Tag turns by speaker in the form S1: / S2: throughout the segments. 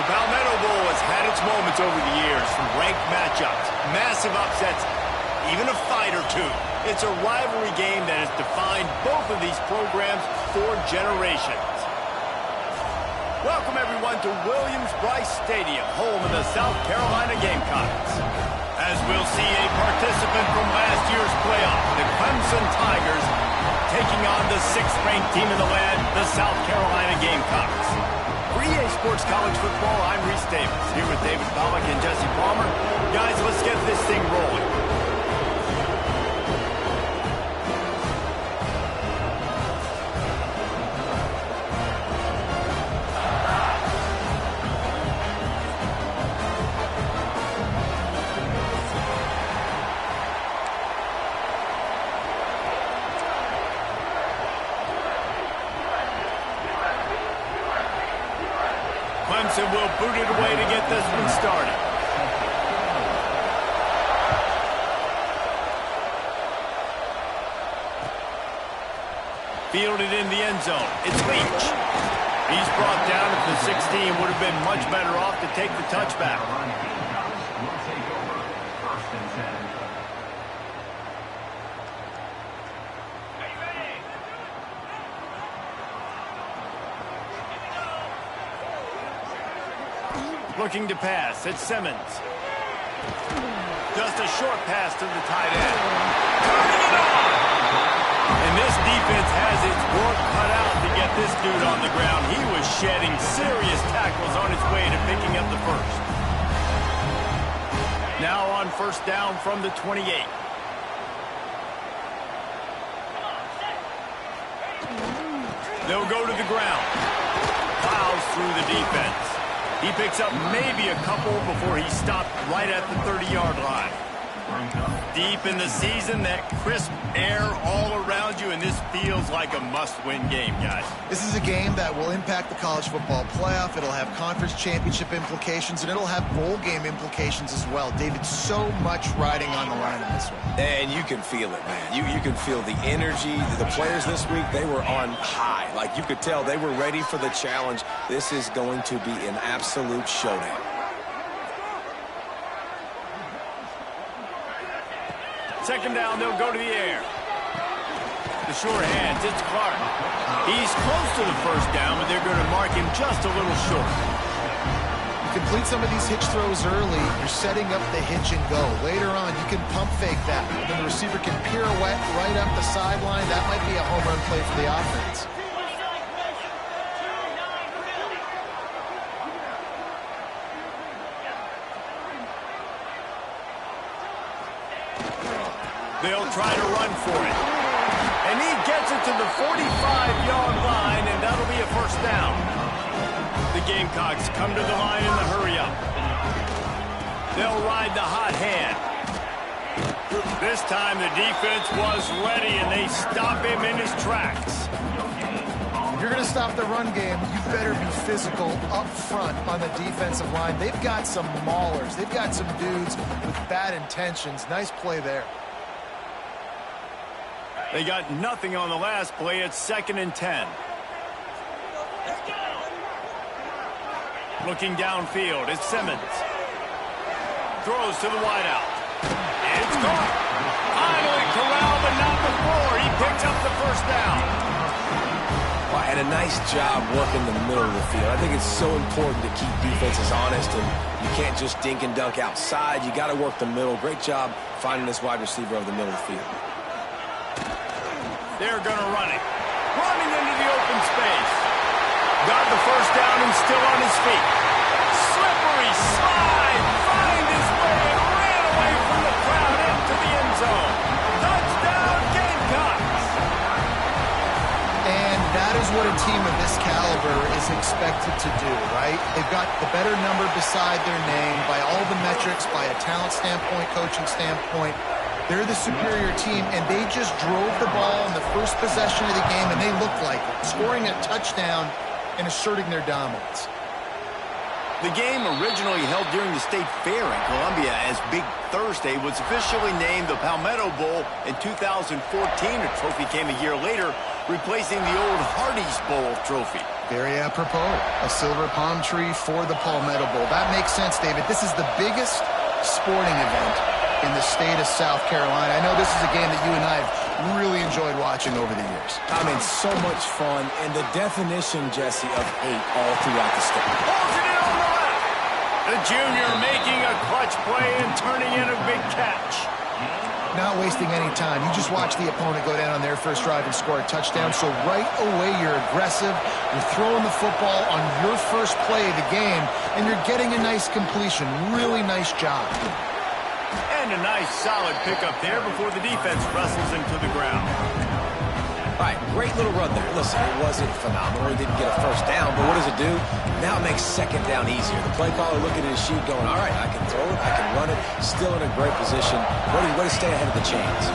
S1: The Palmetto Bowl has had its moments over the years, from ranked matchups, massive upsets, even a fight or two. It's a rivalry game that has defined both of these programs for generations. Welcome, everyone, to Williams-Brice Stadium, home of the South Carolina Gamecocks. As we'll see a participant from last year's playoff, the Clemson Tigers, taking on the 6th-ranked team in the land, the South Carolina Gamecocks. For EA Sports College Football, I'm Reese Davis, here with David Pollack and Jesse Palmer. Guys, let's get this thing rolling. Clemson will boot it away to get this one started. Fielded in the end zone. It's Leach. He's brought down at the 16. Would have been much better off to take the touchback. Looking to pass, it's Simmons. Just a short pass to the tight end. Turning it on! And this defense has its work cut out to get this dude on the ground. He was shedding serious tackles on his way to picking up the first. Now on first down from the 28. They'll go to the ground. Plows through the defense. He picks up maybe a couple before he stopped right at the 30-yard line. Deep in the season, that crisp air all around you, and this feels like a must-win game, guys.
S2: This is a game that will impact the college football playoff. It'll have conference championship implications, and it'll have bowl game implications as well. David, so much riding on the line in this one.
S3: And you can feel it, man. You can feel the energy. The players this week, they were on high. Like, you could tell they were ready for the challenge. This is going to be an absolute showdown.
S1: Second down, they'll go to the air. The short hands, it's Clark. He's close to the first down, but they're going to mark him just a little short.
S2: You complete some of these hitch throws early, you're setting up the hitch and go. Later on, you can pump fake that. Then the receiver can pirouette right up the sideline. That might be a home run play for the offense.
S1: They'll try to run for it. And he gets it to the 45-yard line, and that'll be a first down. The Gamecocks come to the line in the hurry-up. They'll ride the hot hand. This time the defense was ready, and they stop him in his tracks.
S2: If you're going to stop the run game, you better be physical up front on the defensive line. They've got some maulers. They've got some dudes with bad intentions. Nice play there.
S1: They got nothing on the last play. It's 2nd and 10. Looking downfield, it's Simmons. Throws to the wideout. It's caught. Finally corralled, but not before. He picks up the first down.
S3: Well, and a nice job working the middle of the field. I think it's so important to keep defenses honest, and you can't just dink and dunk outside. You got to work the middle. Great job finding this wide receiver over the middle of the field.
S1: They're going to run it. Running into the open space. Got the first down and still on his feet. Slippery slide. Find his way and ran away from the crowd into the end zone. Touchdown, Gamecocks.
S2: And that is what a team of this caliber is expected to do, right? They've got the better number beside their name by all the metrics, by a talent standpoint, coaching standpoint. They're the superior team, and they just drove the ball in the first possession of the game, and they looked like it, scoring a touchdown and asserting their dominance.
S1: The game, originally held during the State Fair in Columbia as Big Thursday, was officially named the Palmetto Bowl in 2014. A trophy came a year later, replacing the old Hardee's Bowl trophy.
S2: Very apropos, a silver palm tree for the Palmetto Bowl. That makes sense, David. This is the biggest sporting event in the state of South Carolina. I know this is a game that you and I have really enjoyed watching over the years.
S3: I mean, so much fun, and the definition, Jesse, of hate all throughout the state.
S1: Holds it in on the left. The junior making a clutch play and turning in a big catch.
S2: Not wasting any time. You just watch the opponent go down on their first drive and score a touchdown. So right away, you're aggressive. You're throwing the football on your first play of the game, and you're getting a nice completion. Really nice job.
S1: And a nice solid pickup there before the defense wrestles him to the ground.
S3: All right, great little run there. Listen, it wasn't phenomenal. He didn't get a first down, but what does it do? Now it makes second down easier. The play caller looking at his sheet going, all right, I can throw it, I can run it, still in a great position. Way to stay ahead of the chains.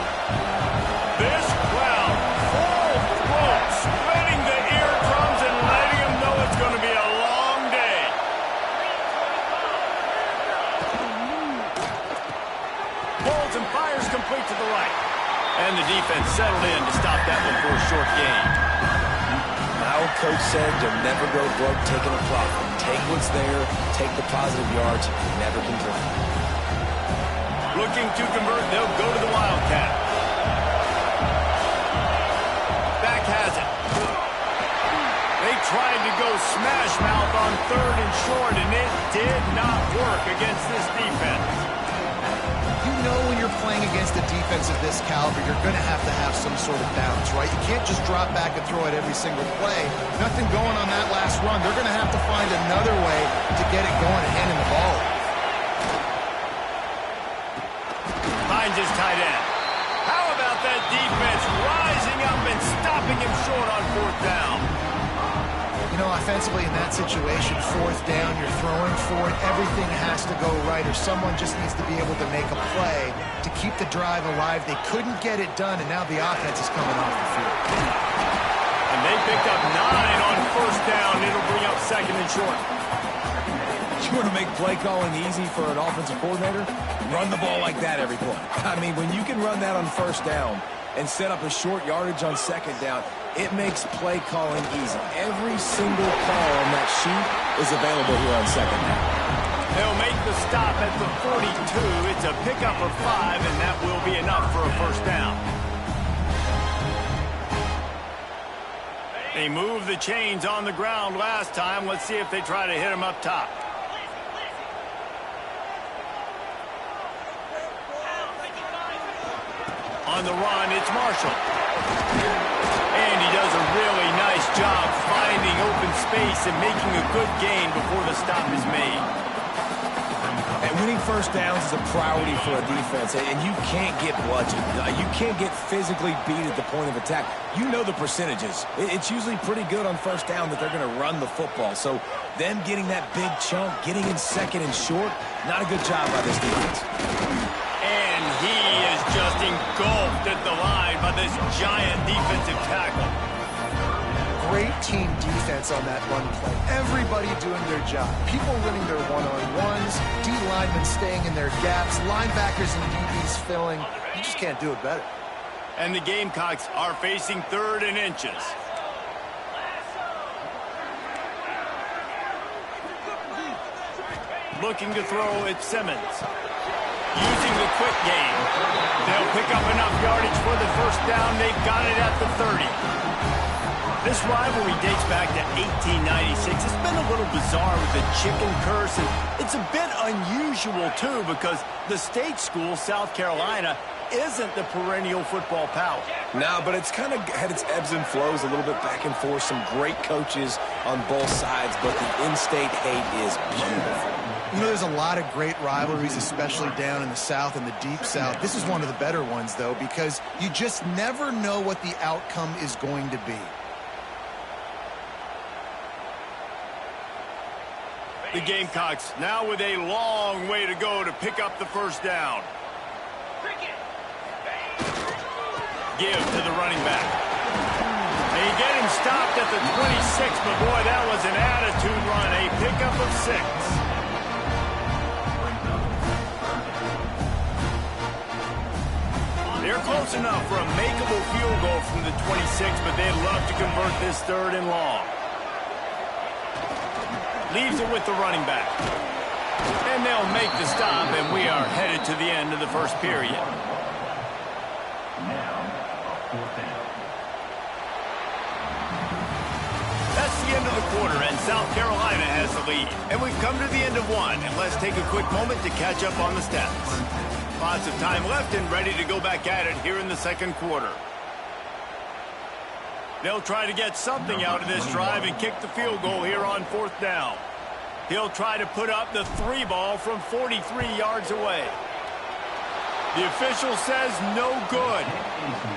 S1: This crowd full throat, spreading the eardrums and letting them know it's going to be a long day. Pulls and fires complete to the right. And the defense settled in to stop that one for a short gain.
S3: Our coach said you'll never go broke taking a profit. Take what's there, take the positive yards, never complain.
S1: Looking to convert, they'll go to the Wildcat. Back has it. They tried to go smash mouth on third and short, and it did not work against this defense.
S2: You know when you're playing against a defense of this caliber, you're going to have some sort of bounce, right? You can't just drop back and throw it every single play. Nothing going on that last run. They're going to have to find another way to get it going and handing the ball.
S1: Finds his tight end. How about that defense rising up and stopping him short on fourth down?
S2: You know, offensively in that situation, fourth down, you're throwing for it, everything has to go right, or someone just needs to be able to make a play to keep the drive alive. They couldn't get it done, and now the offense is coming off the field.
S1: And they picked up 9 on first down. It'll bring up second and short.
S3: You want to make play calling easy for an offensive coordinator? Run the ball like that every play. I mean, when you can run that on first down and set up a short yardage on second down, it makes play calling easy. Every single call on that sheet is available here on second down.
S1: They'll make the stop at the 42. It's a pickup of 5, and that will be enough for a first down. They moved the chains on the ground last time. Let's see if they try to hit him up top. On the run, it's Marshall. And he does a really nice job finding open space and making a good gain before the stop is made.
S3: And winning first downs is a priority for a defense, and you can't get bludgeoned. You can't get physically beat at the point of attack. You know the percentages. It's usually pretty good on first down that they're going to run the football. So them getting that big chunk, getting in second and short, not a good job by this defense.
S1: And he is just engulfed at the line by this giant defensive tackle.
S2: Great team defense on that run play. Everybody doing their job. People winning their one-on-ones, D linemen staying in their gaps, linebackers and DBs filling. You just can't do it better.
S1: And the Gamecocks are facing 3rd and inches. Looking to throw at Simmons. Using the quick game. They'll pick up enough yardage for the first down. They've got it at the 30. This rivalry dates back to 1896. It's been a little bizarre with the chicken curse, and it's a bit unusual, too, because the state school, South Carolina, isn't the perennial football power.
S3: No, but it's kind of had its ebbs and flows a little bit back and forth. Some great coaches on both sides, but the in-state hate is beautiful.
S2: You know, there's a lot of great rivalries, especially down in the South and the Deep South. This is one of the better ones, though, because you just never know what the outcome is going to be.
S1: The Gamecocks now with a long way to go to pick up the first down. Give to the running back. They get him stopped at the 26, but boy, that was an attitude run. A pickup of 6. They're close enough for a makeable field goal from the 26, but they'd love to convert this 3rd and long. Leaves it with the running back. And they'll make the stop, and we are headed to the end of the first period. That's the end of the quarter, and South Carolina has the lead. And we've come to the end of one, and let's take a quick moment to catch up on the stats. Lots of time left and ready to go back at it here in the second quarter. They'll try to get something out of this drive and kick the field goal here on 4th down. He'll try to put up the 3 ball from 43 yards away. The official says no good,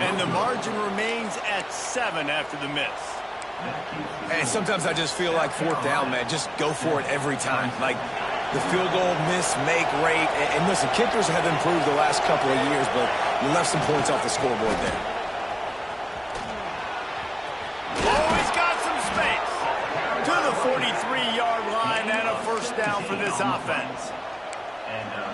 S1: and the margin remains at 7 after the miss.
S3: And sometimes I just feel like 4th down, man. Just go for it every time. Like the field goal miss, make rate. And listen, kickers have improved the last couple of years, but you left some points off the scoreboard there.
S1: Oh, he's got some space. To the 43-yard line and a 1st down for this offense.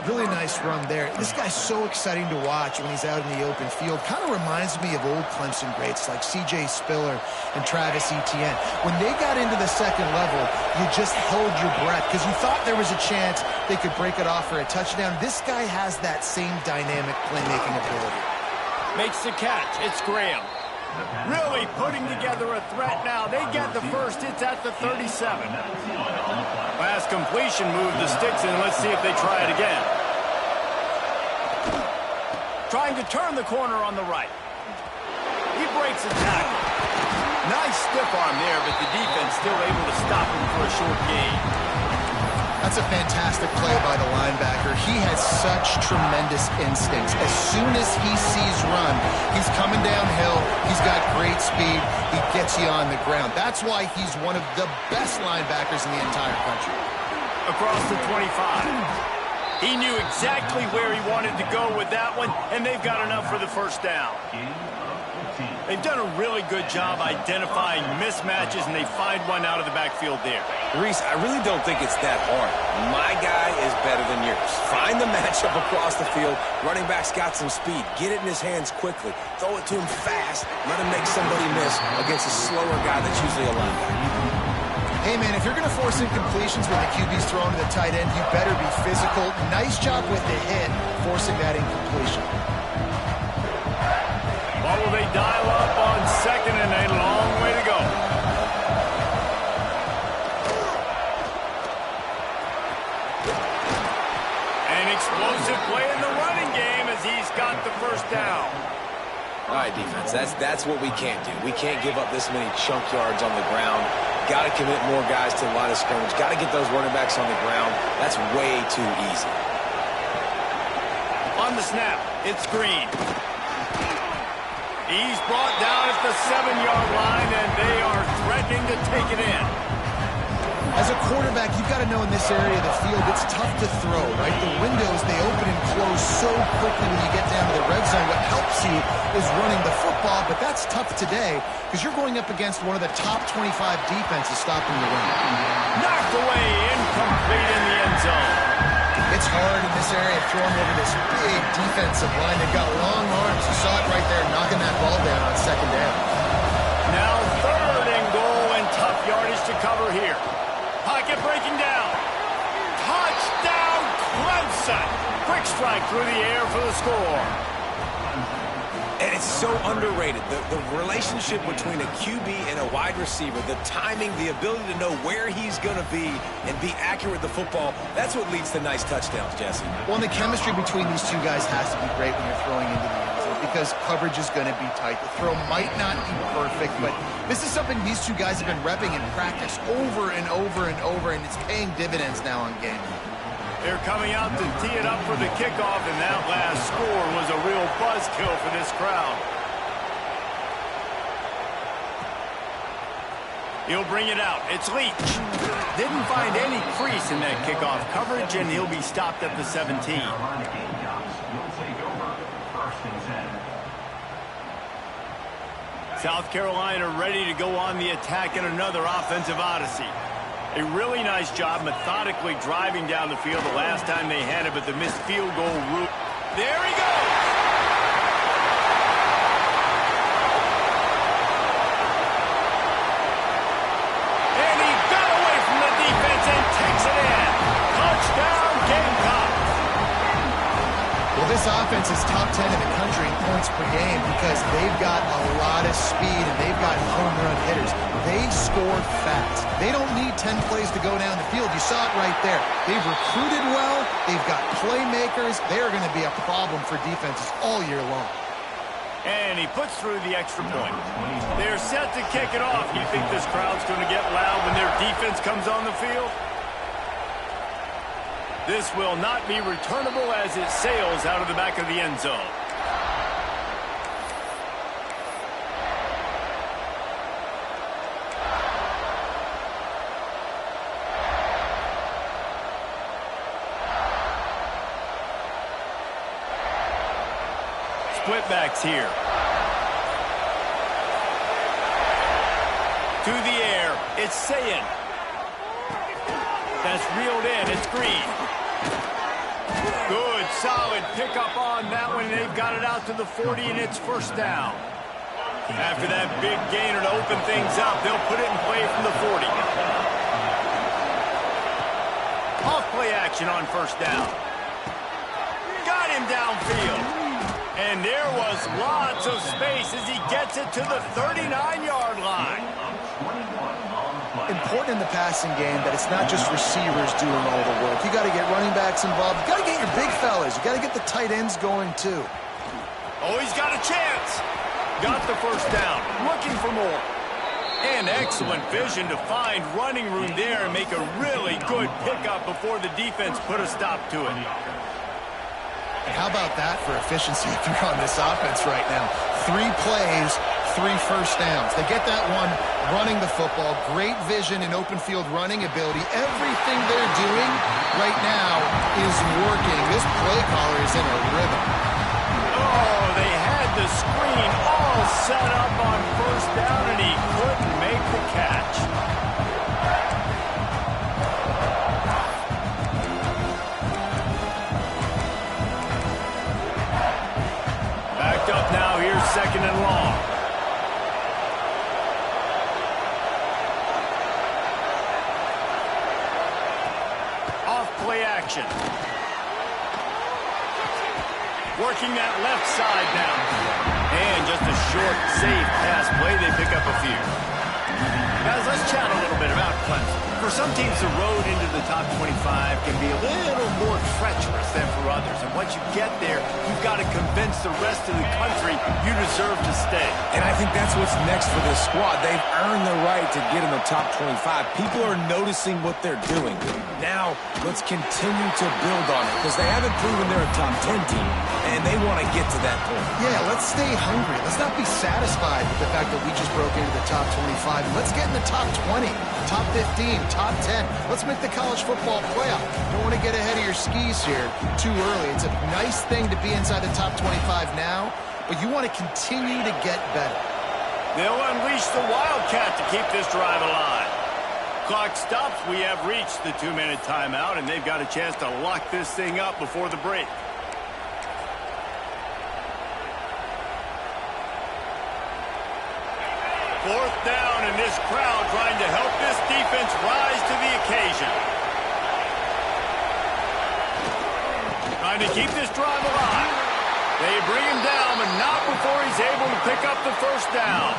S2: Really nice run there. This guy's so exciting to watch when he's out in the open field. Kind of reminds me of old Clemson greats like C.J. Spiller and Travis Etienne. When they got into the second level, you just held your breath because you thought there was a chance they could break it off for a touchdown. This guy has that same dynamic playmaking ability.
S1: Makes the catch. It's Graham. Really putting together a threat now. They get the first. It's at the 37. Last completion, move the sticks in. Let's see if they try it again. Trying to turn the corner on the right. He breaks a tackle. Nice stiff arm there, but the defense still able to stop him for a short gain.
S2: That's a fantastic play by the linebacker. He has such tremendous instincts. As soon as he sees run, he's coming downhill. He's got great speed. He gets you on the ground. That's why he's one of the best linebackers in the entire country.
S1: Across the 25. He knew exactly where he wanted to go with that one, and they've got enough for the 1st down. They've done a really good job identifying mismatches, and they find one out of the backfield there.
S3: Reese, I really don't think it's that hard. My guy is better than yours. Find the matchup across the field. Running back's got some speed. Get it in his hands quickly. Throw it to him fast. Let him make somebody miss against a slower guy that's usually a linebacker.
S2: Hey, man, if you're going to force incompletions when the QB's thrown to the tight end, you better be physical. Nice job with the hit, forcing that incompletion.
S1: What will they dial up on 2nd and a long way to go? An explosive play in the running game as he's got the 1st down.
S3: All right, defense, that's what we can't do. We can't give up this many chunk yards on the ground. Got to commit more guys to the line of scrimmage. Got to get those running backs on the ground. That's way too easy.
S1: On the snap, it's Green. He's brought down at the 7-yard line, and they are threatening to take it in.
S2: As a quarterback, you've got to know in this area of the field, it's tough to throw, right? The windows, they open and close so quickly when you get down to the red zone. What helps you is running the football, but that's tough today because you're going up against one of the top 25 defenses stopping the run.
S1: Knocked away, incomplete in the end zone.
S2: It's hard in this area throwing over this big defensive line. They've got long arms. You saw it right there, knocking that ball down on 2nd down.
S1: Now 3rd and goal and tough yardage to cover here. Pocket breaking down. Touchdown, Clemson. Quick strike through the air for the score.
S3: And it's so underrated. The relationship between a QB and a wide receiver, the timing, the ability to know where he's going to be and be accurate with the football, that's what leads to nice touchdowns, Jesse.
S2: Well, and the chemistry between these two guys has to be great when you're throwing into the end zone because coverage is going to be tight. The throw might not be perfect, but this is something these two guys have been repping in practice over and over and over, and it's paying dividends now on game.
S1: They're coming out to tee it up for the kickoff, and that last score was a real buzzkill for this crowd. He'll bring it out. It's Leach. Didn't find any crease in that kickoff coverage, and he'll be stopped at the 17. South Carolina ready to go on the attack in another offensive odyssey. A really nice job methodically driving down the field the last time they had it, but the missed field goal route. There he goes! And he got away from the defense
S2: Well, this offense is top 10 in the country in points per game because they've got a lot of speed and they've got home run hitters. They score fast. They don't need 10 plays to go down the field. You saw it right there. They've recruited well. They've got playmakers. They are going to be a problem for defenses all year long.
S1: And he puts through the extra point. They're set to kick it off. You think this crowd's going to get loud when their defense comes on the field? This will not be returnable as it sails out of the back of the end zone. Split backs here. To the air. It's Sayin. That's reeled in. It's Green. Good, solid pickup on that one. They've got it out to the 40, and it's first down. After that big gainer to open things up, they'll put it in play from the 40. Off play action on first down. Got him downfield. And there was lots of space as he gets it to the 39-yard line.
S2: Important in the passing game that it's not just receivers doing all the work. You got to get running backs involved. You got to get your big fellas. You got to get the tight ends going too.
S1: Oh, he's got a chance. Got the first down. Looking for more. And excellent vision to find running room there and make a really good pickup before the defense put a stop to it.
S2: How about that for efficiency if you're on this offense right now? 3 plays, 3 first downs. They get that one running the football. Great vision and open field running ability. Everything they're doing right now is working. This play caller is in a rhythm.
S1: Oh, they had the screen all set up on first down, and he couldn't make the catch. Backed up now. Here's second and long. Play action. Working that left side now. And just a short, safe pass play. They pick up a few. Guys, let's chat a little bit about Clemson. For some teams, the road into the top 25 can be a little more treacherous than for others. And once you get there, you've got to convince the rest of the country you deserve to stay.
S3: And I think that's what's next for this squad. They've earned the right to get in the top 25. People are noticing what they're doing. Now, let's continue to build on it because they haven't proven they're a top 10 team, and they want to get to that point.
S2: Yeah, let's stay hungry. Let's not be satisfied with the fact that we just broke into the top 25. Let's get in the top 20, top 15, top 10. Let's make the college football playoff. Don't want to get ahead of your skis here too early. It's a nice thing to be inside the top 25 now, but you want to continue to get better.
S1: They'll unleash the Wildcat to keep this drive alive. Clock stops. We have reached the 2-minute timeout, and they've got a chance to lock this thing up before the break. Fourth down, and this crowd trying to help this defense rise to the occasion. Trying to keep this drive alive. They bring him down, but not before he's able to pick up the first down.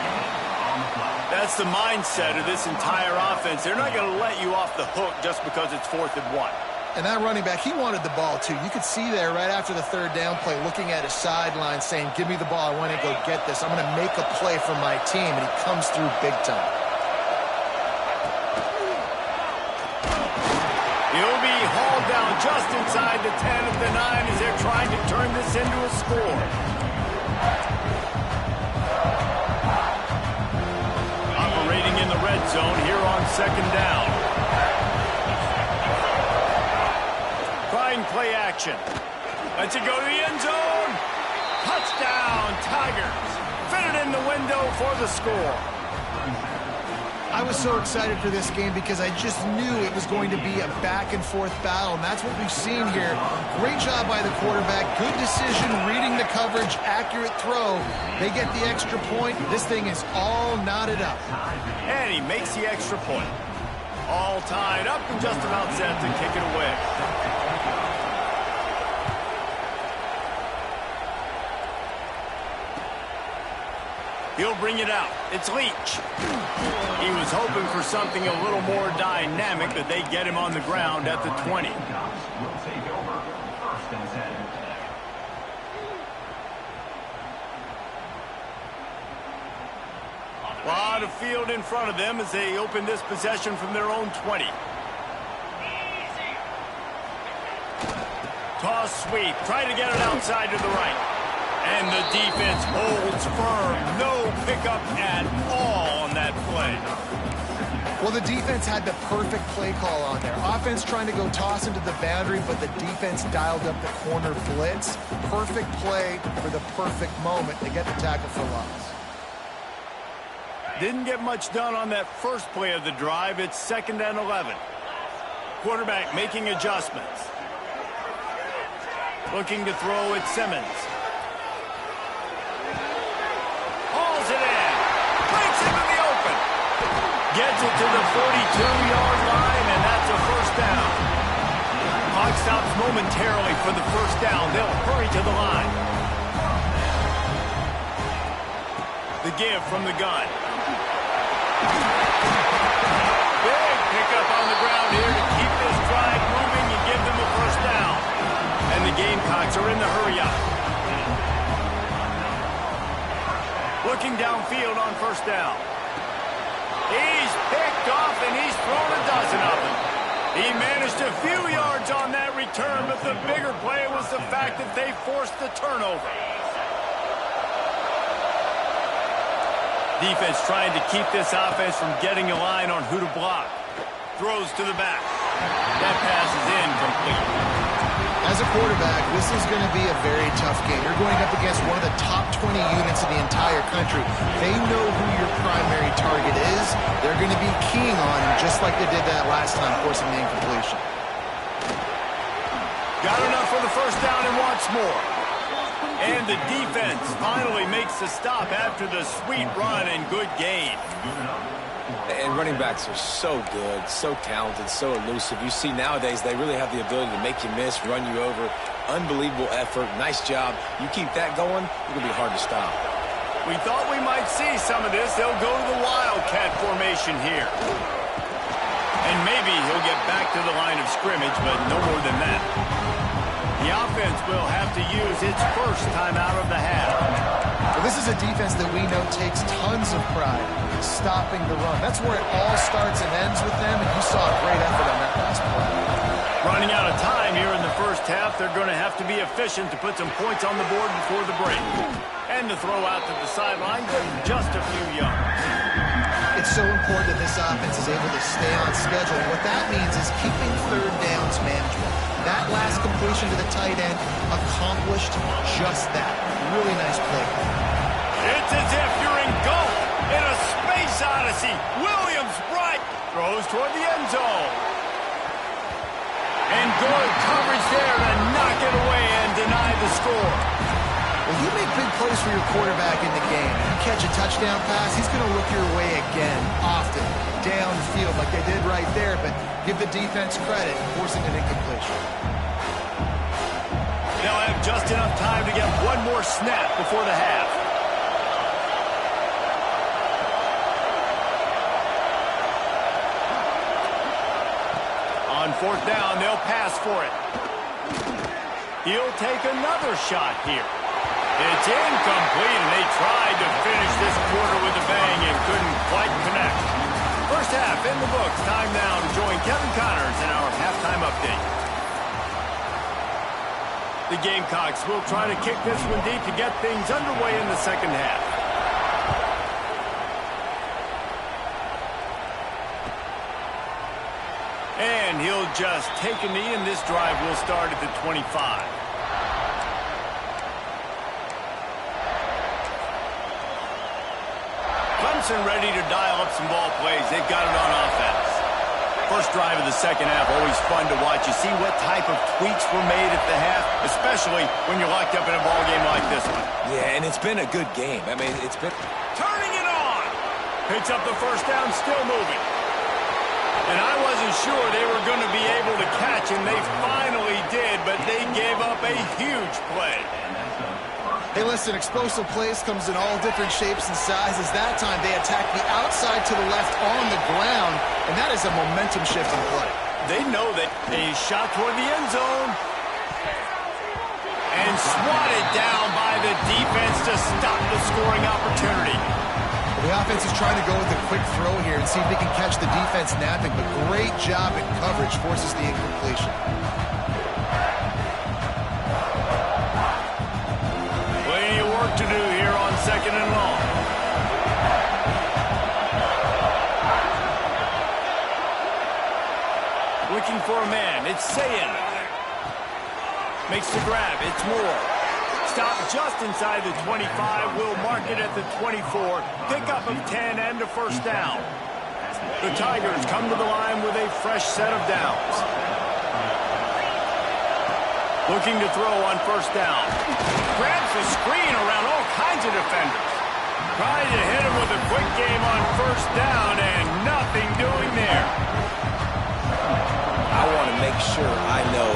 S1: That's the mindset of this entire offense. They're not going to let you off the hook just because it's 4th and 1.
S2: And that running back, he wanted the ball too. You could see there right after the third down play looking at his sideline saying, give me the ball, I want to go get this. I'm going to make a play for my team, and he comes through big time.
S1: He'll be hauled down just inside the 10 at the 9 as they're trying to turn this into a score. Operating in the red zone here on second down. Trying play action. Lets it go to the end zone. Touchdown, Tigers. Fit it in the window for the score.
S2: I was so excited for this game because I just knew it was going to be a back-and-forth battle, and that's what we've seen here. Great job by the quarterback. Good decision, reading the coverage, accurate throw. They get the extra point. This thing is all knotted up.
S1: And he makes the extra point. All tied up and just about set to kick it away. He'll bring it out. It's Leach. He was hoping for something a little more dynamic, but they get him on the ground at the 20. A lot of field in front of them as they open this possession from their own 20. Toss sweep. Try to get it outside to the right. And the defense holds firm. No pickup at all on that play.
S2: Well, the defense had the perfect play call on there. Offense trying to go toss into the boundary, but the defense dialed up the corner blitz. Perfect play for the perfect moment to get the tackle for loss.
S1: Didn't get much done on that first play of the drive. It's 2nd and 11. Quarterback making adjustments. Looking to throw at Simmons. Hauls it in. Breaks into the open. Gets it to the 42-yard line, and that's a first down. Clock stops momentarily for the first down. They'll hurry to the line. The give from the gun. Big pickup on the ground here to keep this drive moving and give them a first down. And the Gamecocks are in the hurry-up. Looking downfield on first down. He's picked off, and he's thrown a dozen of them. He managed a few yards on that return, but the bigger play was the fact that they forced the turnover. Defense trying to keep this offense from getting a line on who to block. Throws to the back. That pass is incomplete.
S2: As a quarterback, this is going to be a very tough game. You're going up against one of the top 20 units in the entire country. They know who your primary target is. They're going to be keying on him just like they did that last time, forcing the incompletion.
S1: Got enough for the first down and wants more. And the defense finally makes the stop after the sweet run and good gain.
S3: And running backs are so good, so talented, so elusive. You see nowadays they really have the ability to make you miss, run you over. Unbelievable effort. Nice job. You keep that going, it's going to be hard to stop.
S1: We thought we might see some of this. They'll go to the Wildcat formation here. And maybe he'll get back to the line of scrimmage, but no more than that. The offense will have to use its first timeout of the half.
S2: Well, this is a defense that we know takes tons of pride in stopping the run. That's where it all starts and ends with them, and you saw a great effort on that last play.
S1: Running out of time here in the first half, they're going to have to be efficient to put some points on the board before the break. And the throw out to the sideline, just a few yards.
S2: It's so important that this offense is able to stay on schedule. What that means is keeping third downs manageable. That last completion to the tight end accomplished just that. Really nice play.
S1: It's as if you're engulfed in a space odyssey. Williams-Bright throws toward the end zone. And good coverage there to knock it away and deny the score.
S2: Well, you make big plays for your quarterback in the game. You catch a touchdown pass, he's going to look your way again, often, downfield like they did right there, but give the defense credit, forcing an incompletion.
S1: They'll have just enough time to get one more snap before the half. On fourth down, they'll pass for it. He'll take another shot here. It's incomplete, and they tried to finish this quarter with a bang and couldn't quite connect. First half in the books. Time now to join Kevin Connors in our halftime update. The Gamecocks will try to kick this one deep to get things underway in the second half. And he'll just take a knee, and this drive will start at the 25. Clemson ready to dial up some ball plays. They've got it on offense. First drive of the second half, always fun to watch. You see what type of tweaks were made at the half, especially when you're locked up in a ball game like this one.
S3: Yeah, and it's been a good game. I mean, it's been...
S1: Turning it on! Picks up the first down, still moving. And I wasn't sure they were going to be able to catch, and they finally did, but they gave up a huge play.
S2: Hey, listen, explosive plays comes in all different shapes and sizes. That time, they attacked the outside to the left on the ground, and that is a momentum-shifting play.
S1: They know that a shot toward the end zone. And swatted down by the defense to stop the scoring opportunity.
S2: The offense is trying to go with a quick throw here and see if they can catch the defense napping, but great job in coverage forces the incompletion.
S1: Plenty of work to do here on 2nd and long. Looking for a man. It's Sayin. Makes the grab. It's Moore. Stop just inside the 25. Will mark it at the 24. Pickup of 10 and a first down. The Tigers come to the line with a fresh set of downs. Looking to throw on first down. Grabs the screen around all kinds of defenders. Trying to hit him with a quick game on first down, and nothing doing there.
S3: I want to make sure I know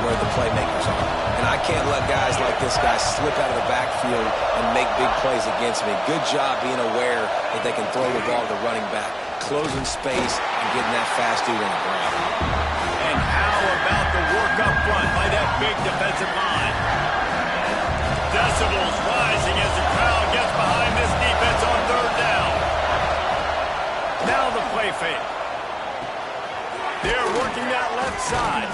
S3: where the playmakers are. And I can't let guys like this guy slip out of the backfield and make big plays against me. Good job being aware that they can throw the ball to the running back, closing space, and getting that fast dude on the ground.
S1: And how about the work up front by that big defensive line? Decibels rising as the crowd gets behind this defense on third down. Now the play fake. They're working that left side.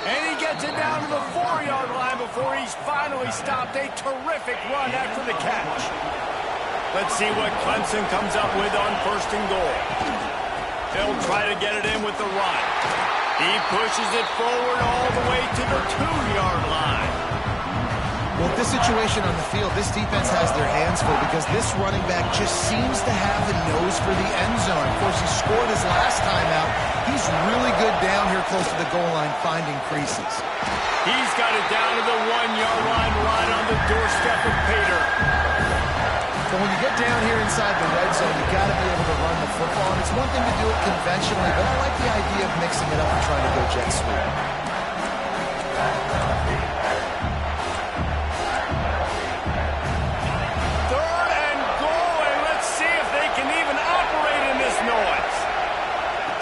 S1: And he gets it down to the 4-yard line before he's finally stopped. A terrific run after the catch. Let's see what Clemson comes up with on 1st and goal. They'll try to get it in with the run. He pushes it forward all the way to the 2-yard line.
S2: Well, with this situation on the field, this defense has their hands full because this running back just seems to have the nose for the end zone. Of course, he scored his last time out. He's really good down here close to the goal line, finding creases.
S1: He's got it down to the 1-yard line right on the doorstep of Pater.
S2: But when you get down here inside the red zone, you got to be able to run the football. And it's one thing to do it conventionally, but I like the idea of mixing it up and trying to go jet sweep.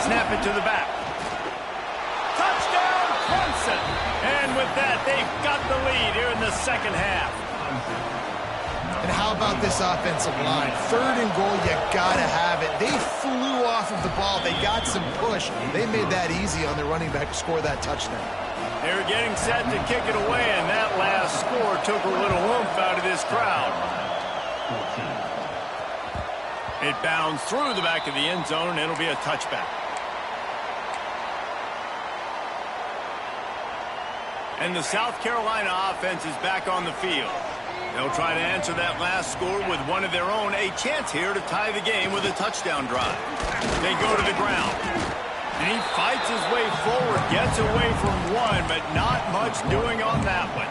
S1: Snap it to the back. Touchdown, Clemson. And with that, they've got the lead here in the second half.
S2: And how about this offensive line? 3rd and goal, you got to have it. They flew off of the ball. They got some push. They made that easy on their running back to score that touchdown.
S1: They were getting set to kick it away, and that last score took a little oomph out of this crowd. It bounds through the back of the end zone, and it'll be a touchback. And the South Carolina offense is back on the field. They'll try to answer that last score with one of their own. A chance here to tie the game with a touchdown drive. They go to the ground. And he fights his way forward, gets away from one, but not much doing on that one.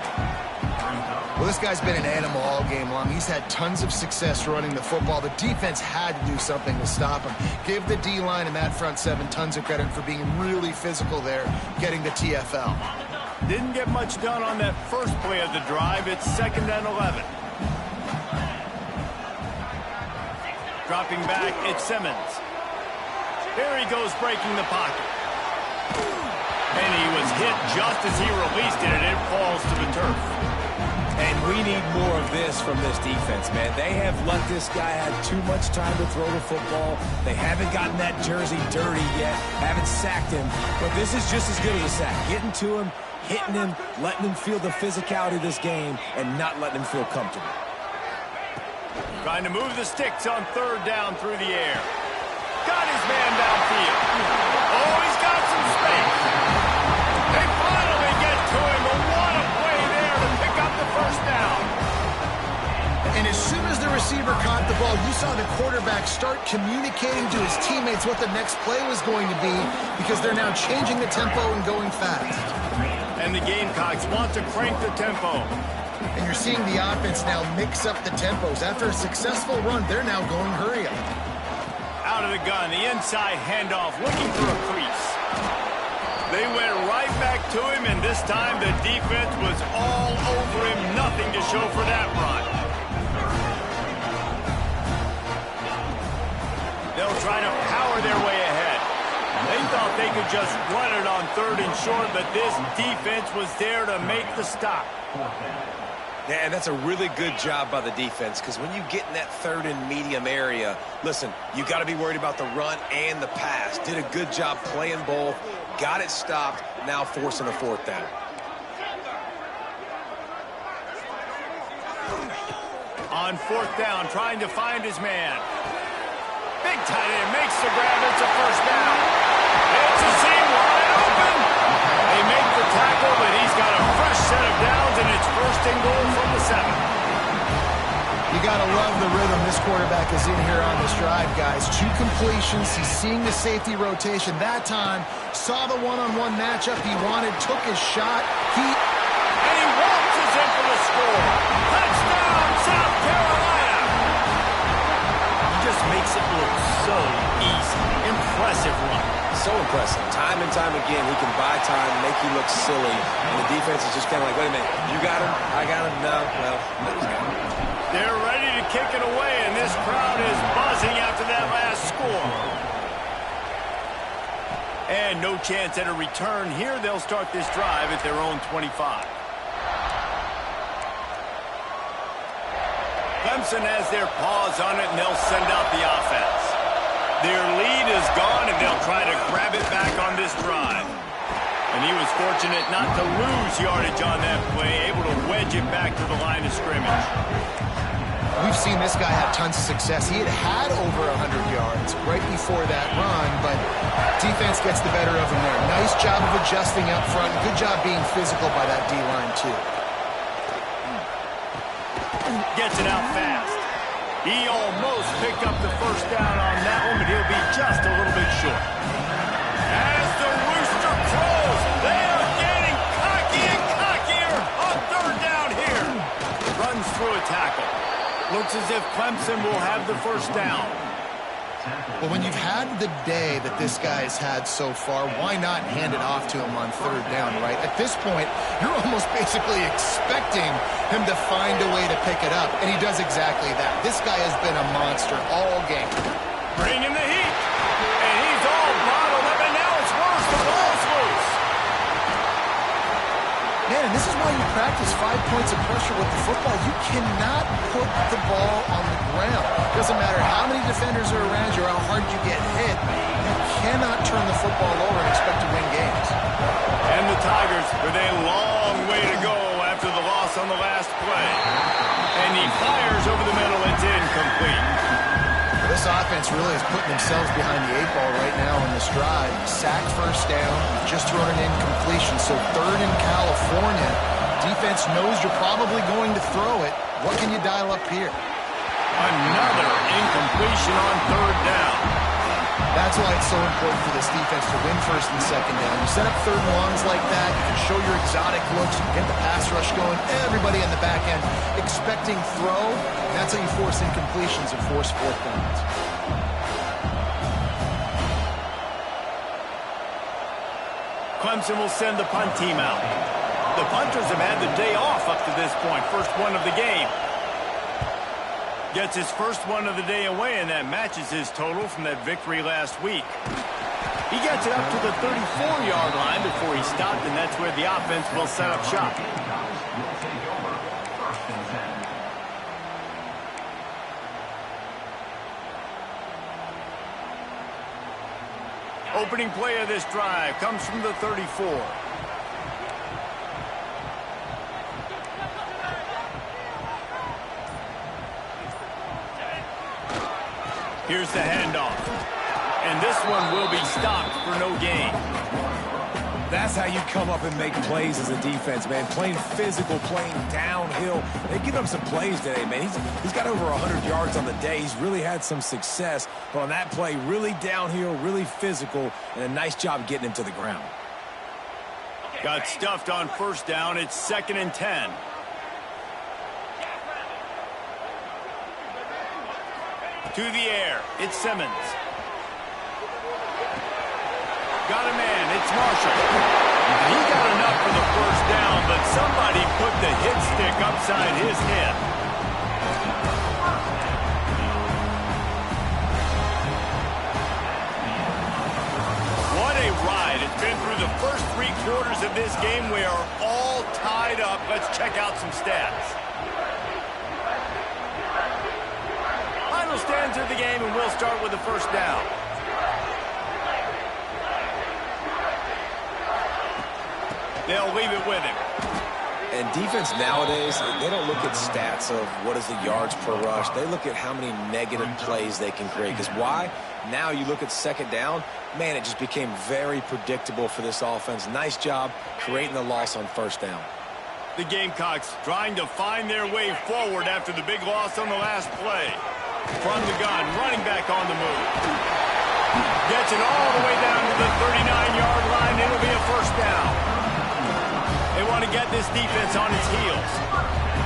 S2: Well, this guy's been an animal all game long. He's had tons of success running the football. The defense had to do something to stop him. Give the D-line and that front 7 tons of credit for being really physical there, getting the TFL.
S1: Didn't get much done on that first play of the drive. It's 2nd and 11. Dropping back, it's Simmons. Here he goes breaking the pocket. And he was hit just as he released it, and it falls to the turf.
S3: And we need more of this from this defense, man. They have let this guy have too much time to throw the football. They haven't gotten that jersey dirty yet, haven't sacked him. But this is just as good as a sack. Getting to him, hitting him, letting him feel the physicality of this game, and not letting him feel comfortable.
S1: Trying to move the sticks on 3rd down through the air. Got his man downfield. Oh, he's got some space. They finally get to him, but what a play there to pick up the first down.
S2: And as soon as the receiver caught the ball, you saw the quarterback start communicating to his teammates what the next play was going to be because they're now changing the tempo and going fast.
S1: And the Gamecocks want to crank the tempo.
S2: And you're seeing the offense now mix up the tempos. After a successful run, they're now going hurry up.
S1: out of the gun. The inside handoff, looking for a crease. They went right back to him, and this time the defense was all over him. Nothing to show for that run. They'll try to power their way ahead. They thought they could just run it on 3rd and short, but this defense was there to make the stop.
S3: Yeah, and that's a really good job by the defense, because when you get in that 3rd and medium area, listen, you got to be worried about the run and the pass. Did a good job playing both, got it stopped, now forcing a 4th down.
S1: On 4th down, trying to find his man. Big tight end makes the grab. It's a 1st down. It's a seam wide open. They make the tackle, but he's got a fresh set of downs, and it's 1st and goal from the 7.
S2: You got to love the rhythm this quarterback is in here on this drive, guys. 2 completions. He's seeing the safety rotation. That time, saw the one-on-one matchup he wanted, took his shot.
S1: And he waltzes in for the score. Touchdown, South Carolina. He just makes it look so easy. Impressive run.
S3: So impressive. Time and time again, he can buy time, make you look silly, and the defense is just kind of like, wait a minute, you got him? I got him? No. Well, no, he's got him.
S1: They're ready to kick it away, and this crowd is buzzing after that last score. And no chance at a return here. They'll start this drive at their own 25. Clemson has their paws on it, and they'll send out the offense. Their lead is gone, and they'll try to grab it back on this drive. And he was fortunate not to lose yardage on that play, able to wedge it back to the line of scrimmage.
S2: We've seen this guy have tons of success. He had over 100 yards right before that run, but defense gets the better of him there. Nice job of adjusting up front. Good job being physical by that D-line, too.
S1: Gets it out fast. He almost picked up the 1st down on that one, but he'll be just a little bit short. As the rooster crows, they are getting cocky and cockier on 3rd down here. Runs through a tackle. Looks as if Clemson will have the 1st down.
S2: Well, when you've had the day that this guy's had so far, why not hand it off to him on 3rd down, right? At this point, you're almost basically expecting him to find a way to pick it up, and he does exactly that. This guy has been a monster all game.
S1: Bringing the heat, and he's all bottled up, and now it's worse. The ball's loose.
S2: Man, and this is why you practice 5 points of pressure with the football. You cannot put the ball on the ground. Doesn't matter how many defenders are around you or how hard you get hit. You cannot turn the football over and expect to win games.
S1: And the Tigers with a long way to go after the loss on the last play. And he fires over the middle. It's incomplete.
S2: This offense really is putting themselves behind the 8 ball right now on this drive. Sacked 1st down, just thrown an incompletion. So 3rd in California. Defense knows you're probably going to throw it. What can you dial up here?
S1: Another incompletion on 3rd down.
S2: That's why it's so important for this defense to win 1st and 2nd down. You set up 3rd and longs like that, you can show your exotic looks, you can get the pass rush going, everybody in the back end expecting throw. That's how you force incompletions and force 4th downs.
S1: Clemson will send the punt team out. The punters have had the day off up to this point. 1st one of the game. Gets his 1st one of the day away, and that matches his total from that victory last week. He gets it up to the 34-yard line before he stopped, and that's where the offense will set up shop. Opening play of this drive comes from the 34. Here's the handoff. And this one will be stopped for no gain.
S3: That's how you come up and make plays as a defense, man. Playing physical, playing downhill. They give him some plays today, man. He's got over 100 yards on the day. He's really had some success. But on that play, really downhill, really physical, and a nice job getting him to the ground.
S1: Got stuffed on 1st down. It's 2nd and 10. To the air. It's Simmons. got a man. It's Marshall. He got enough for the first down, but somebody put the hit stick upside his head. What a ride. It's been through the first 3 quarters of this game. We are all tied up. Let's check out some stats. Final stands of the game, and we'll start with the first down. They'll leave it with him.
S3: And defense nowadays, they don't look at stats of what is the yards per rush. They look at how many negative plays they can create. Because why? Now you look at second down, man, it just became very predictable for this offense. Nice job creating the loss on first down.
S1: The Gamecocks trying to find their way forward after the big loss on the last play. From the gun, running back on the move. Gets it all the way down to the 39-yard line. It'll be a first down. They want to get this defense on its heels.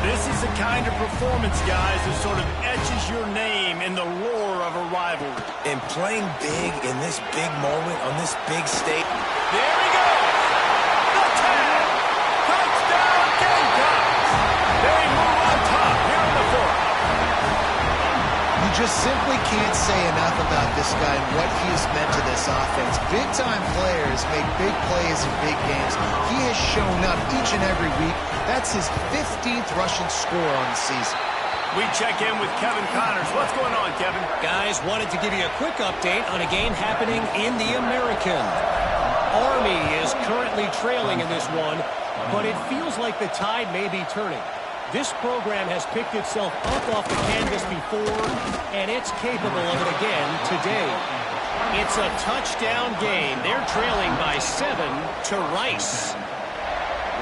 S1: This is the kind of performance, guys, that sort of etches your name in the lore of a rivalry.
S3: And playing big in this big moment on this big stage.
S1: There he goes. The 10. Touchdown Gamecocks. They move on top here in the fourth.
S2: You just simply can't say enough about this guy and what he has meant to this offense. Big-time players make big plays in big games. He has shown up each and every week. That's his 15th rushing score on the season.
S1: We check in with Kevin Connors. What's going on, Kevin?
S4: Guys, wanted to give you a quick update on a game happening in the American. Army is currently trailing in this one, but it feels like the tide may be turning. This program has picked itself up off the canvas before, and it's capable of it again today. It's a touchdown game. They're trailing by 7 to Rice.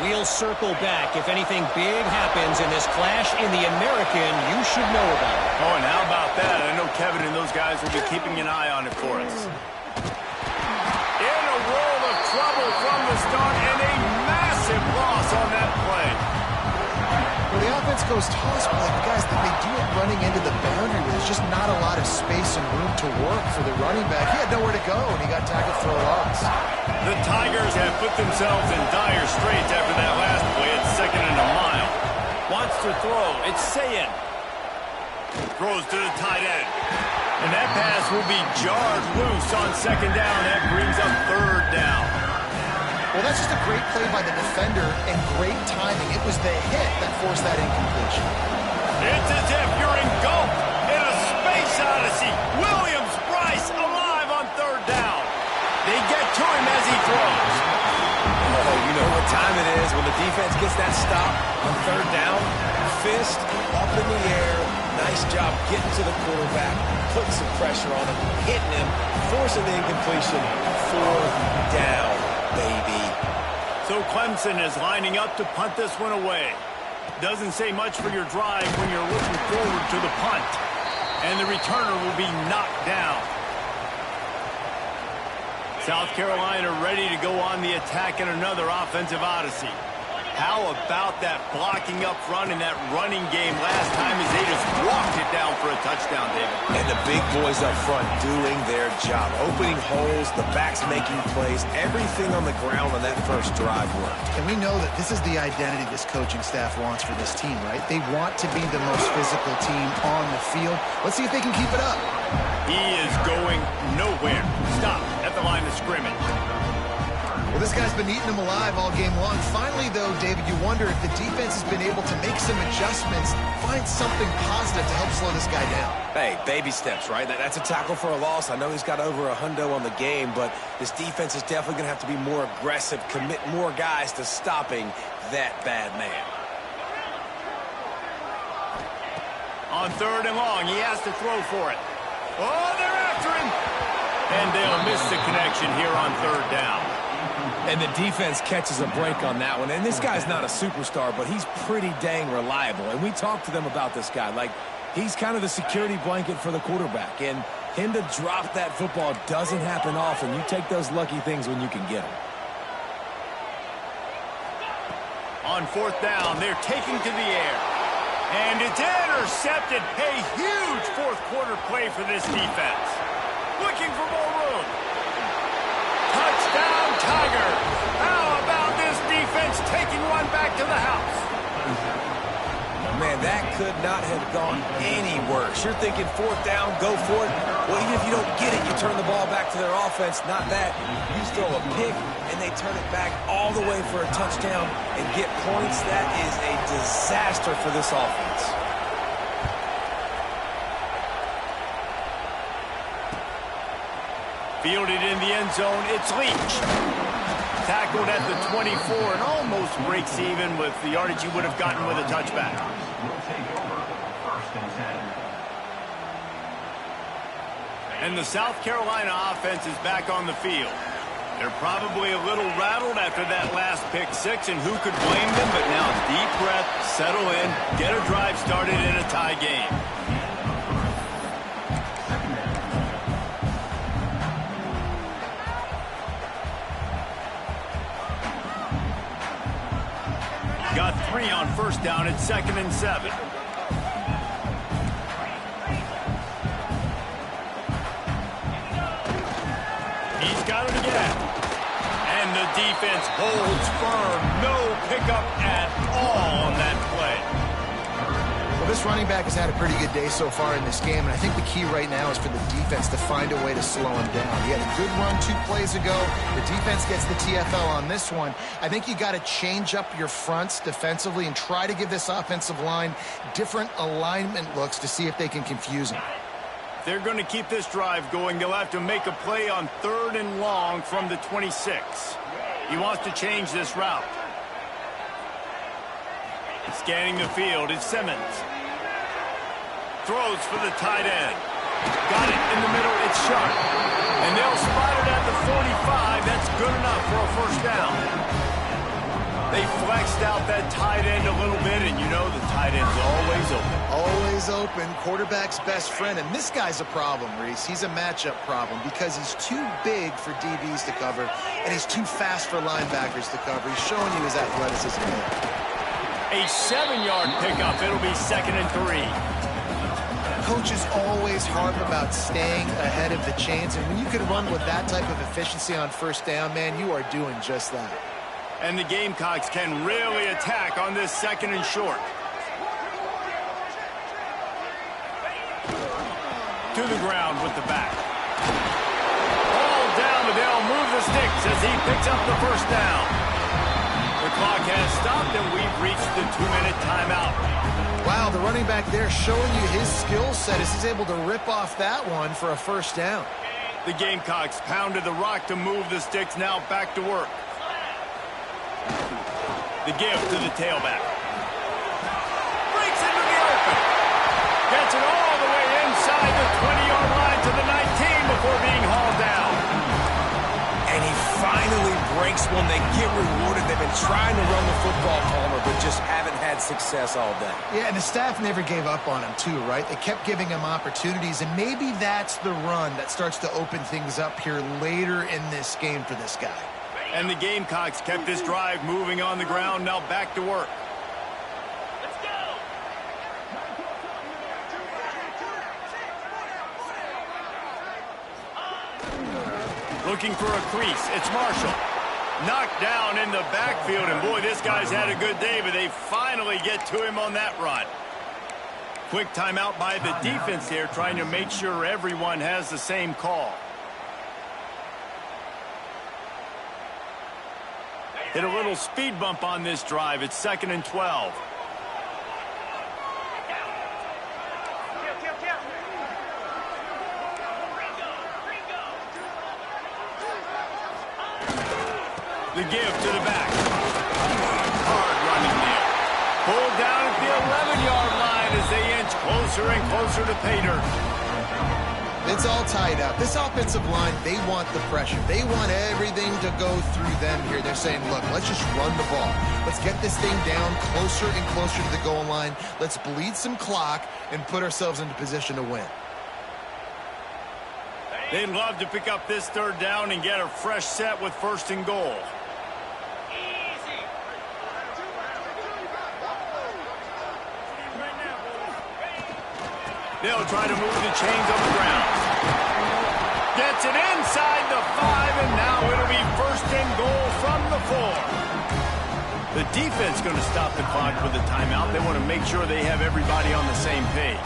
S4: We'll circle back. If anything big happens in this clash in the American, you should know about it.
S1: Oh, and how about that? I know Kevin and those guys will be keeping an eye on it for us. In a world of trouble from the start, and a massive loss on that play.
S2: Well, the offense goes toss, but guys, they do it running into the boundary where there's just not a lot of space and room to work for the running back. He had nowhere to go, and he got tackled for a loss.
S1: The Tigers have put themselves in dire straits after that last play at 2nd and a mile. Wants to throw. It's Sayin. Throws to the tight end. And that pass will be jarred loose on 2nd down. That brings up 3rd down.
S2: Well, that's just a great play by the defender and great timing. It was the hit that forced that incompletion.
S1: It's as if you're engulfed in a space odyssey. Williams-Brice alive on 3rd down. They get to him as he throws.
S3: Oh, you know what time it is when the defense gets that stop on 3rd down. Fist up in the air. Nice job getting to the quarterback, putting some pressure on him, hitting him, forcing the incompletion. 4th down, baby.
S1: So Clemson is lining up to punt this one away. Doesn't say much for your drive when you're looking forward to the punt. And the returner will be knocked down. South Carolina ready to go on the attack in another offensive odyssey. How about that blocking up front and that running game last time as they just walked it down for a touchdown, David?
S3: And the big boys up front doing their job. Opening holes, the backs making plays, everything on the ground on that first drive worked.
S2: And we know that this is the identity this coaching staff wants for this team, right? They want to be the most physical team on the field. Let's see if they can keep it up.
S1: He is going nowhere. Stop at the line of scrimmage.
S2: Well, this guy's been eating them alive all game long. Finally, though, David, you wonder if the defense has been able to make some adjustments, find something positive to help slow this guy down.
S3: Hey, baby steps, right? That's a tackle for a loss. I know he's got over $100 on the game, but this defense is definitely going to have to be more aggressive, commit more guys to stopping that bad man.
S1: On 3rd and long, he has to throw for it. Oh, they're after him. And they'll miss the connection here on 3rd down.
S3: And the defense catches a break on that one. And this guy's not a superstar, but he's pretty dang reliable. And we talked to them about this guy. Like, he's kind of the security blanket for the quarterback. And him to drop that football doesn't happen often. You take those lucky things when you can get them.
S1: On 4th down, they're taking to the air. And it's intercepted. A huge 4th quarter play for this defense. Looking for more room. Touchdown. Tigers. How about this defense taking one back to the house?
S3: Man, that could not have gone any worse. You're thinking fourth down, go for it. Well, even if you don't get it, you turn the ball back to their offense. Not that. You throw a pick, and they turn it back all the way for a touchdown and get points. That is a disaster for this offense.
S1: Fielded in the end zone, it's Leach. Tackled at the 24 and almost breaks even with the yardage you would have gotten with a touchback. And the South Carolina offense is back on the field. They're probably a little rattled after that last pick six, and who could blame them? But now deep breath, settle in, get a drive started in a tie game. Got 3 on first down at 2nd and 7. He's got it again. And the defense holds firm. No pickup at all on that play.
S2: Well, this running back has had a pretty good day so far in this game, and I think the key right now is for the defense to find a way to slow him down. He had a good run 2 plays ago. The defense gets the TFL on this one. I think you got to change up your fronts defensively and try to give this offensive line different alignment looks to see if they can confuse him.
S1: If they're going to keep this drive going, they'll have to make a play on 3rd and long from the 26. He wants to change this route. Scanning the field, it's Simmons. Throws for the tight end. Got it in the middle, it's Sharp. And they'll spot it at the 45. That's good enough for a first down. They flexed out that tight end a little bit, and you know the tight end's always open.
S2: Always open, quarterback's best friend. And this guy's a problem, Reese. He's a matchup problem because he's too big for DBs to cover, and he's too fast for linebackers to cover. He's showing you his athleticism here.
S1: A 7-yard pickup. It'll be 2nd and 3.
S2: Coaches always harp about staying ahead of the chains, and when you can run with that type of efficiency on first down, man, you are doing just that.
S1: And the Gamecocks can really attack on this 2nd and short. To the ground with the back. Ball down, but they'll move the sticks as he picks up the first down. The clock has stopped, and we've reached the 2-minute timeout.
S2: Wow, the running back there showing you his skill set as he's able to rip off that one for a first down.
S1: The Gamecocks pounded the rock to move the sticks, now back to work. The give to the tailback. Breaks into the open. Gets it all the way inside the 20-yard line to the 19 before being hauled down.
S3: And he finally breaks one. They get rewarded. They've been trying to run the football, Palmer, but just haven't had success all day.
S2: Yeah, and the staff never gave up on him, too, right? They kept giving him opportunities, and maybe that's the run that starts to open things up here later in this game for this guy.
S1: And the Gamecocks kept this drive moving on the ground, now back to work. Let's go! Looking for a crease, it's Marshall. Knocked down in the backfield, and boy, this guy's had a good day, but they finally get to him on that run. Quick timeout by the defense here, trying to make sure everyone has the same call. Hit a little speed bump on this drive. It's 2nd and 12. The give to the back. Hard running there. Pulled down at the 11-yard line as they inch closer and closer to pay dirt.
S2: It's all tied up. This offensive line, they want the pressure. They want everything to go through them here. They're saying, look, let's just run the ball. Let's get this thing down closer and closer to the goal line. Let's bleed some clock and put ourselves into position to win.
S1: They'd love to pick up this 3rd down and get a fresh set with 1st and goal. They'll try to move the chains on the ground. Gets it inside the 5, and now it'll be 1st and goal from the 4. The defense going to stop the clock with a timeout. They want to make sure they have everybody on the same page.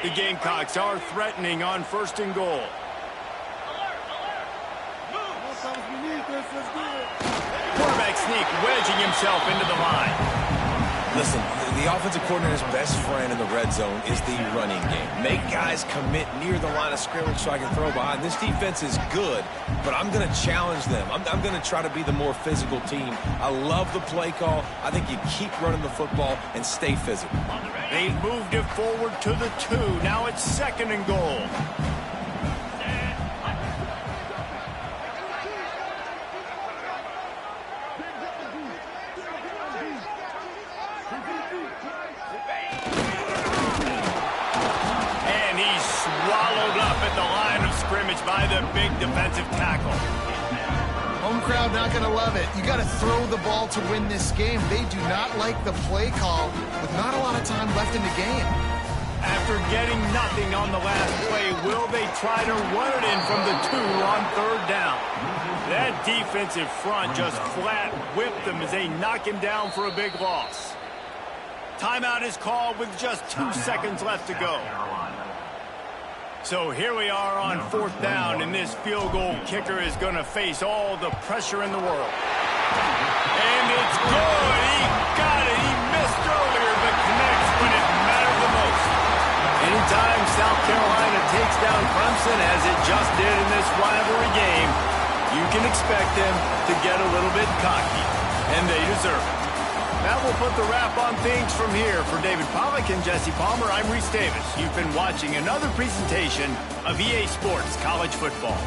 S1: The Gamecocks are threatening on 1st and goal. Quarterback sneak, wedging himself into the line.
S3: Listen, the offensive coordinator's best friend in the red zone is the running game. Make guys commit near the line of scrimmage so I can throw behind. This defense is good, but I'm going to challenge them. I'm going to try to be the more physical team. I love the play call. I think you keep running the football and stay physical.
S1: They moved it forward to the 2. Now it's 2nd and goal. And he's swallowed up at the line of scrimmage by the big defensive tackle.
S2: Home crowd not going to love it. You got to throw the ball to win this game. They do not like the play call with not a lot of time left in the game.
S1: After getting nothing on the last play, will they try to run it in from the 2 on 3rd down? That defensive front just flat whipped them as they knock him down for a big loss. Timeout is called with just 2 seconds left to go. So here we are on 4th down, and this field goal kicker is going to face all the pressure in the world. And it's good. He got it. He missed earlier, but connects when it mattered the most. Anytime South Carolina takes down Clemson, as it just did in this rivalry game, you can expect them to get a little bit cocky, and they deserve it. That will put the wrap on things from here. For David Pollack and Jesse Palmer, I'm Reese Davis. You've been watching another presentation of EA Sports College Football.